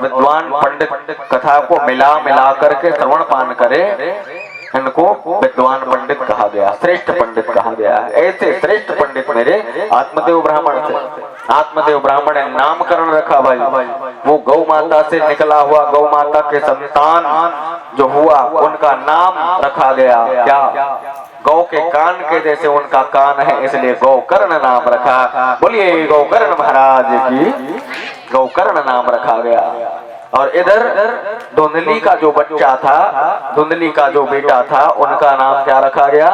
विद्वान पंडित कथा को मिला मिला करके श्रवण पान करे, इनको विद्वान पंडित कहा गया, श्रेष्ठ पंडित कहा गया। ऐसे श्रेष्ठ पंडित मेरे आत्मदेव ब्राह्मण थे। आत्मदेव ब्राह्मण ने नामकरण रखा भाई, वो गौ माता से निकला हुआ, गौ माता के संतान जो हुआ उनका नाम रखा गया क्या, गौ के कान के जैसे उनका कान है, इसलिए गौकर्ण नाम रखा। बोलिए गौकर्ण महाराज की, गौकर्ण नाम रखा गया। और इधर धुंधली का जो बच्चा था, धुंधली का जो बेटा था, उनका नाम क्या रखा गया।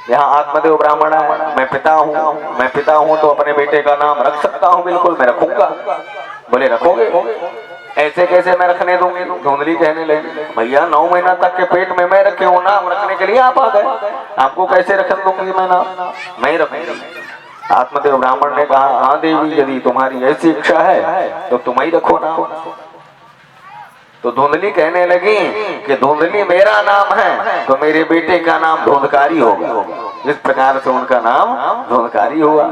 यहाँ आत्मदेव ब्राह्मण है, मैं पिता हूँ, मैं पिता हूँ तो अपने बेटे का नाम रख सकता हूँ, बिल्कुल मैं रखूंगा। बोले रखोगे, ऐसे कैसे मैं रखने दूंगी। धुंधली कहने लगी भैया 9 महीना तक के पेट में मैं रखे हूँ, नाम रखने के लिए आप आ गए, आपको कैसे रख दूंगी मैं नाम, मैं रखूंगी। आत्मदेव ब्राह्मण ने कहा हाँ देवी, यदि तुम्हारी ऐसी इच्छा है तो तुम ही रखो नाम। तो धुंधली कहने लगी कि धुंधली मेरा नाम है तो मेरे बेटे का नाम धुंधकारी होगा। इस प्रकार से उनका नाम धुंधकारी हुआ।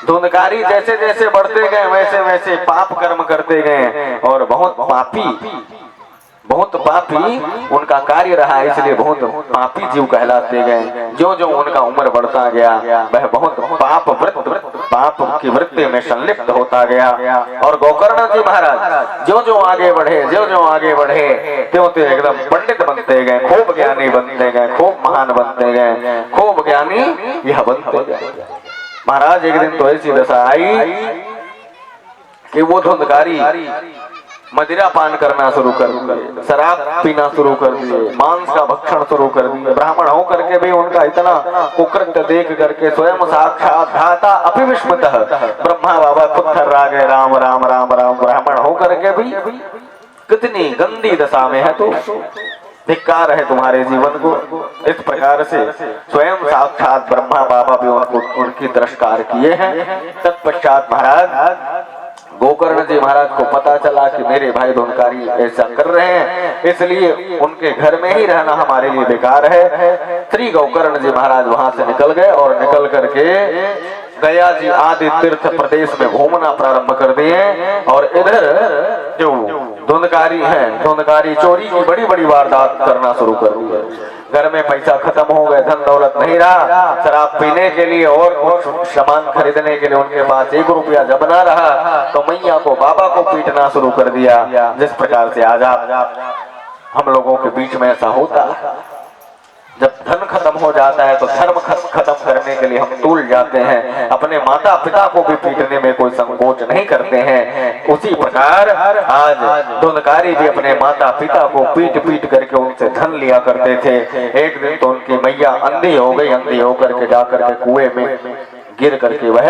धुंधकारी जैसे जैसे बढ़ते गए वैसे वैसे पाप कर्म करते गए और बहुत पापी उनका कार्य रहा, इसलिए बहुत पापी जीव कहलाते गए। जो जो उनका उम्र बढ़ता गया वह बहुत पाप की वृत्ति में संलिप्त होता गया। और गोकर्ण जी महाराज जो जो आगे बढ़े, जो जो आगे बढ़े त्यों त्यों एकदम पंडित बनते गए, खूब ज्ञानी बनते गए, खूब महान बनते गए, खूब ज्ञानी यह बनते गए। महाराज एक दिन तो ऐसी दशा आई कि वो धुंधकारी मदिरा पान करना शुरू कर दिए, शराब पीना शुरू कर दिए, मांस का भक्षण शुरू कर दिए। ब्राह्मण हो करके भी उनका इतना कुकृत्य देख करके स्वयं साक्षात धाता अभिविस्मतः ब्रह्मा बाबा खुद थर्रा गए, राम राम राम राम। ब्राह्मण हो करके भी कितनी गंदी दशा में है, तो धिक्कार है तुम्हारे जीवन को। इस प्रकार से स्वयं साक्षात ब्रह्मा बाबा भी उनकी तिरस्कार किए हैं। तत्पश्चात महाराज गोकर्ण जी महाराज को पता चला कि मेरे भाई धुंधकारी ऐसा कर रहे हैं, इसलिए उनके घर में ही रहना हमारे लिए बेकार है। श्री गोकर्ण जी महाराज वहां से निकल गए और निकल करके गया जी आदि तीर्थ प्रदेश में घूमना प्रारंभ कर दिए। और इधर जो धुंधकारी है, धुंधकारी चोरी की बड़ी बड़ी वारदात करना शुरू कर दी। घर में पैसा खत्म हो गए, धन दौलत नहीं रहा, शराब पीने के लिए और सामान खरीदने के लिए उनके पास 1 रुपया जब ना रहा तो मैया को बाबा को पीटना शुरू कर दिया। जिस प्रकार से आज हम लोगों के बीच में ऐसा होता है, जब धन खत्म हो जाता है तो धर्म खत्म करने के लिए हम तूल जाते हैं, अपने माता पिता को भी पीटने में कोई संकोच नहीं करते हैं। उसी प्रकार आज धुंधकारी भी अपने माता पिता को पीट पीट करके उनसे धन लिया करते थे। एक दिन तो उनकी मैया अंधी हो गई, अंधी होकर के जाकर के कुएं में गिर करके वह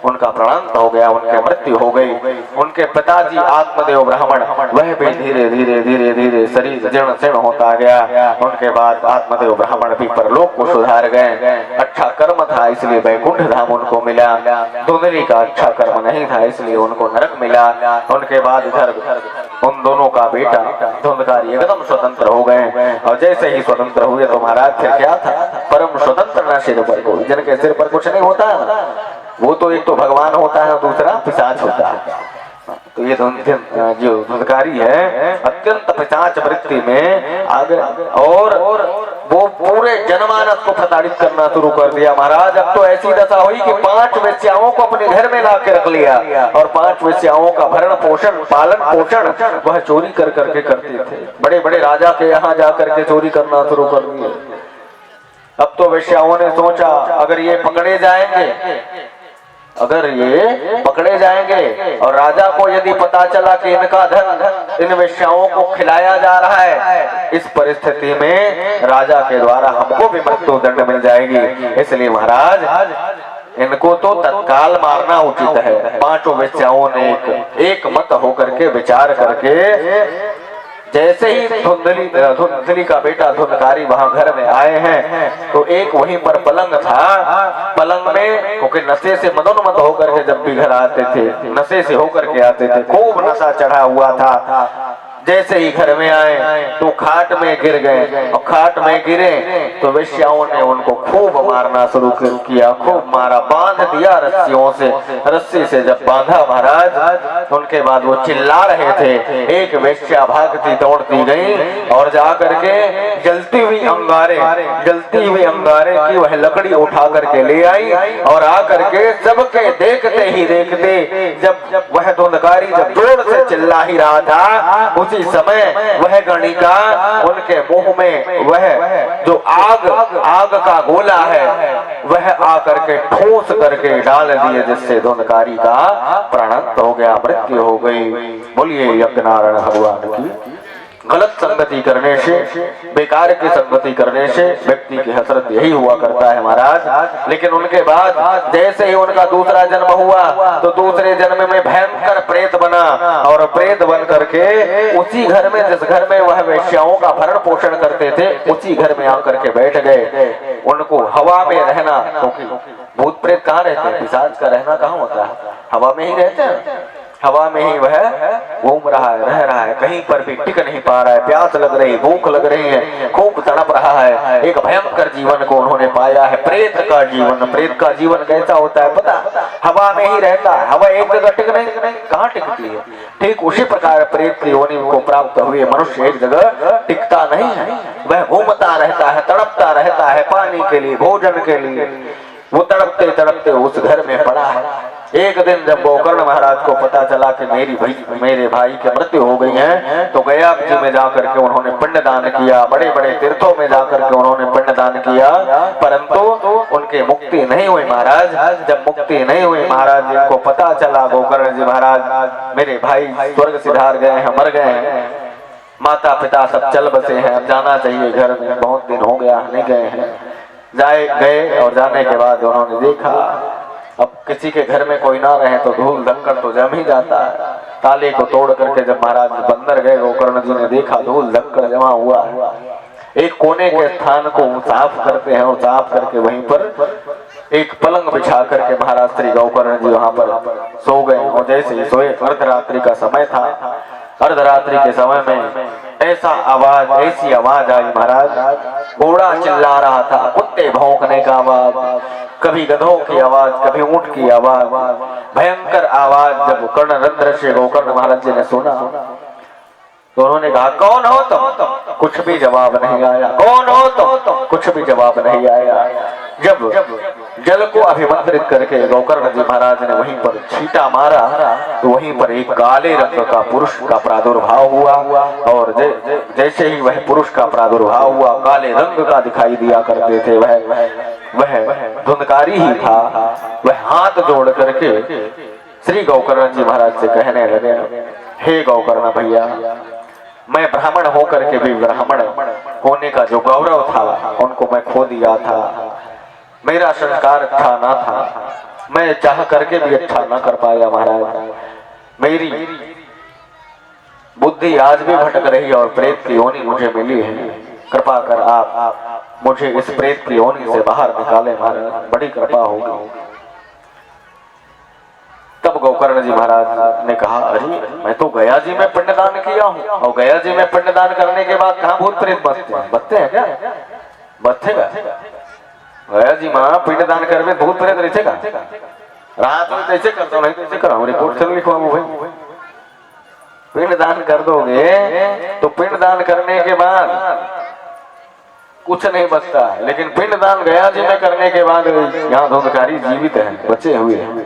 उनका प्राणांत हो गया, उनकी मृत्यु हो गई। उनके पिताजी आत्मदेव ब्राह्मण वह भी धीरे धीरे धीरे धीरे शरीर जीर्ण शीर्ण होता गया। उनके बाद आत्मदेव ब्राह्मण भी परलोक को सुधार गए। अच्छा कर्म था इसलिए वैकुंठ धाम उनको मिला, धुंधली का अच्छा कर्म नहीं था इसलिए उनको नरक मिला। उनके बाद इधर उन दोनों का बेटा धुंधकारी एकदम स्वतंत्र हो गए। और जैसे ही स्वतंत्र हुए तो महाराज फिर क्या था, परम स्वतंत्र न सिर पर कोई, जिनके सिर पर कुछ नहीं होता है ना, वो तो एक तो भगवान होता है, दूसरा पिशाच होता है। तो ये जो धुंधकारी है अत्यंत पिशाच वृत्ति में आ गए और वो पूरे जनमानस को प्रताड़ित करना शुरू कर दिया। महाराज अब तो ऐसी दशा हुई कि 5 वेश्याओं को अपने घर में ला के रख लिया और 5 वेश्याओं का भरण पोषण पालन पोषण वह चोरी कर करके करते थे। बड़े बड़े राजा के यहाँ जाकर के चोरी करना शुरू कर दिए। अब तो वेश्याओं ने सोचा अगर ये पकड़े जाएंगे और राजा को यदि पता चला कि इनका धन इन वेश्याओं को खिलाया जा रहा है, इस परिस्थिति में राजा के द्वारा हमको भी मृत्यु दंड मिल जाएगी। इसलिए महाराज इनको तो तत्काल मारना उचित है। 5 वेश्याओं ने एक मत होकर के विचार करके जैसे ही धुंधली का बेटा धुंधकारी वहां घर में आए हैं तो एक वहीं पर पलंग था। पलंग में क्योंकि नशे से मदोन्मत्त होकर के जब भी घर आते थे, नशे से होकर के आते थे, खूब नशा चढ़ा हुआ था। जैसे ही घर में आए तो खाट में गिर गए, और खाट में गिरे तो वेश्याओं ने उनको खूब मारना शुरू किया, खूब मारा, बांध दिया रस्सियों से। रस्सी से जब बांधा महाराज, उनके बाद वो चिल्ला रहे थे। एक वेश्या भागती दौड़ती गई और जा करके जलती हुई अंगारे की वह लकड़ी उठा करके ले आई, और आकर के सबके देखते ही देखते जब वह धुंधकारी जब जोर से चिल्ला ही रहा था, उसी समय वह गणिका उनके मुंह में वह जो आग का गोला है वह आकर के ठोस करके डाल दिए, जिससे धुंधकारी का प्राणांत हो गया, मृत्यु हो गई। बोलिए यज्ञनारायण भगवान की। गलत संगति करने से, बेकार की संगति करने से व्यक्ति की हसरत यही हुआ करता है महाराज। लेकिन उनके बाद जैसे ही उनका दूसरा जन्म हुआ तो दूसरे जन्म में भयंकर प्रेत बना, और प्रेत बन करके उसी घर में, जिस घर में वह वेश्याओं का भरण पोषण करते थे, उसी घर में आकर के बैठ गए। उनको हवा में रहना, क्योंकि भूत प्रेत कहाँ रहते हैं, पिशाच का रहना कहाँ होता है, हवा में ही रहते हैं। हवा में ही वह घूम रहा है, रह रहा है, कहीं पर भी टिक नहीं पा रहा है, प्यास लग रही, भूख लग रही है, खूब तड़प रहा है। एक भयंकर जीवन को उन्होंने पाया है, प्रेत का जीवन। प्रेत का जीवन कैसा होता है पता, हवा में ही रहता है, हवा एक जगह टिक नहीं, कहाँ टिकती है। ठीक उसी प्रकार प्रेत की योनि को प्राप्त हुए मनुष्य एक जगह टिकता नहीं है, वह घूमता रहता है, तड़पता रहता है पानी के लिए, भोजन के लिए। वो तड़पते तड़पते उस घर में पड़ा है। एक दिन जब गोकर्ण महाराज को पता चला कि मेरे भाई की मृत्यु हो गई है, तो गया जी में जाकर के उन्होंने पिंडदान किया, बड़े बड़े तीर्थों में जाकर के उन्होंने पिंडदान किया, परंतु उनके मुक्ति नहीं हुई महाराज। जब मुक्ति नहीं हुई महाराज जी को पता चला, गोकर्ण जी महाराज मेरे भाई स्वर्ग सिधार गए हैं, मर गए हैं, माता पिता सब चल बसे हैं, अब जाना चाहिए घर में, बहुत दिन हो गया नहीं गए हैं। गए और जाने के बाद उन्होंने देखा अब किसी के घर में कोई ना रहे तो धूल धक्कड़ तो जम ही जाता है। ताले को तोड़ करके जब महाराज बंदर गए, गोकर्ण जी ने देखा धूल धक्कड़ जमा हुआ है। एक कोने के स्थान को साफ करते हैं, और साफ करके वहीं पर एक पलंग बिछा करके महाराज श्री गोकर्ण जी वहां पर सो गए। और जैसे ही सोए, अर्धरात्रि का समय था, अर्धरात्रि के समय में ऐसी आवाज आई महाराज, घोड़ा चिल्ला रहा था, कुत्ते भौंकने का आवाज, कभी गधों की आवाज, कभी ऊंट की आवाज, भयंकर आवाज। जब कर्णरंध्र से गोकर्ण महाराज जी ने सुना तो उन्होंने कहा, कौन हो तुम? कुछ भी जवाब नहीं आया। कौन हो तुम? कुछ भी जवाब नहीं आया। जब जल को अभिमंत्रित करके गोकर्ण जी महाराज ने वहीं पर छींटा मारा, तो वहीं पर एक काले रंग का पुरुष का प्रादुर्भाव हुआ, और जैसे ही वह पुरुष का प्रादुर्भाव हुआ, काले रंग का दिखाई दिया करते थे, वह धुंधकारी ही था। वह हाथ जोड़ करके श्री गोकर्ण जी महाराज से कहने लगे, हे गोकर्ण भैया, मैं ब्राह्मण होकर के भी ब्राह्मण होने का जो गौरव था उनको मैं खो दिया था। मेरा संस्कार अच्छा ना था, मैं चाह करके भी अच्छा ना कर पाया महाराज। मेरी बुद्धि आज भी भटक रही और प्रेत की योनि मुझे मिली है। कृपा कर आप मुझे इस प्रेत की योनि से बाहर निकाले महाराज, बड़ी कृपा होगी। तब गोकर्ण जी महाराज ने कहा, अरे मैं तो गया जी में पिंडदान किया हूँ, और गया जी में पिंडदान करने के बाद कहाँ भूत प्रेत बसते हैं क्या? बचेगा गया जी माँ पिंडदान करवे भूत प्रेत रहेगा? रात में कैसे करता नहीं कैसे करा, रिपोर्ट से लिखवा भाई। पिंडदान कर दोगे तो पिंडदान करने के बाद कुछ नहीं बचता है, लेकिन पिंडदान गया जी में करने के बाद यहाँ धुंधकारी जीवित है, बचे हुए हैं,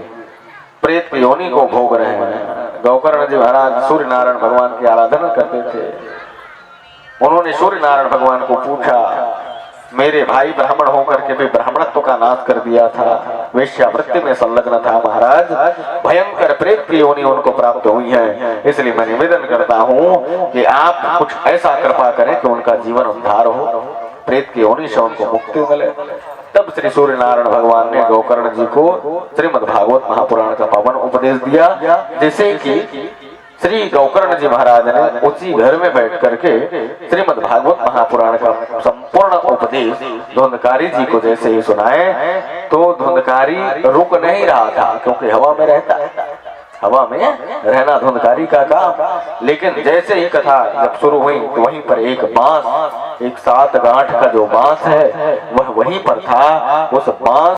प्रेत की योनि को भोग रहे हैं। गोकर्ण जी महाराज सूर्य नारायण भगवान की आराधना करते थे। उन्होंने सूर्य नारायण भगवान को पूछा, मेरे भाई ब्राह्मण होकर के भी ब्राह्मणत्व का नाश कर दिया था, वेश्यावृत्ति में संलग्न था महाराज, भयंकर प्रेत की योनि उनको प्राप्त हुई है, इसलिए मैं निवेदन करता हूँ कि आप कुछ ऐसा कृपा करें कि उनका जीवन उद्धार हो, प्रेत की योनि से उनको मुक्ति मिले। तब श्री सूर्य नारायण भगवान ने गोकर्ण जी को श्रीमद् भागवत महापुराण का पावन उपदेश दिया, जिसे कि श्री गोकर्ण जी महाराज ने उसी घर में बैठ करके श्रीमद् भागवत महापुराण का संपूर्ण उपदेश धुंधकारी जी को जैसे ही सुनाए, तो धुंधकारी रुक नहीं रहा था, क्योंकि हवा में रहता है, हवा में रहना धुंधकारी का काम। लेकिन जैसे ही कथा जब शुरू हुई तो वहीं पर एक बांस, एक 7 गांठ का जो बांस है वह वहीं पर था। उस बांस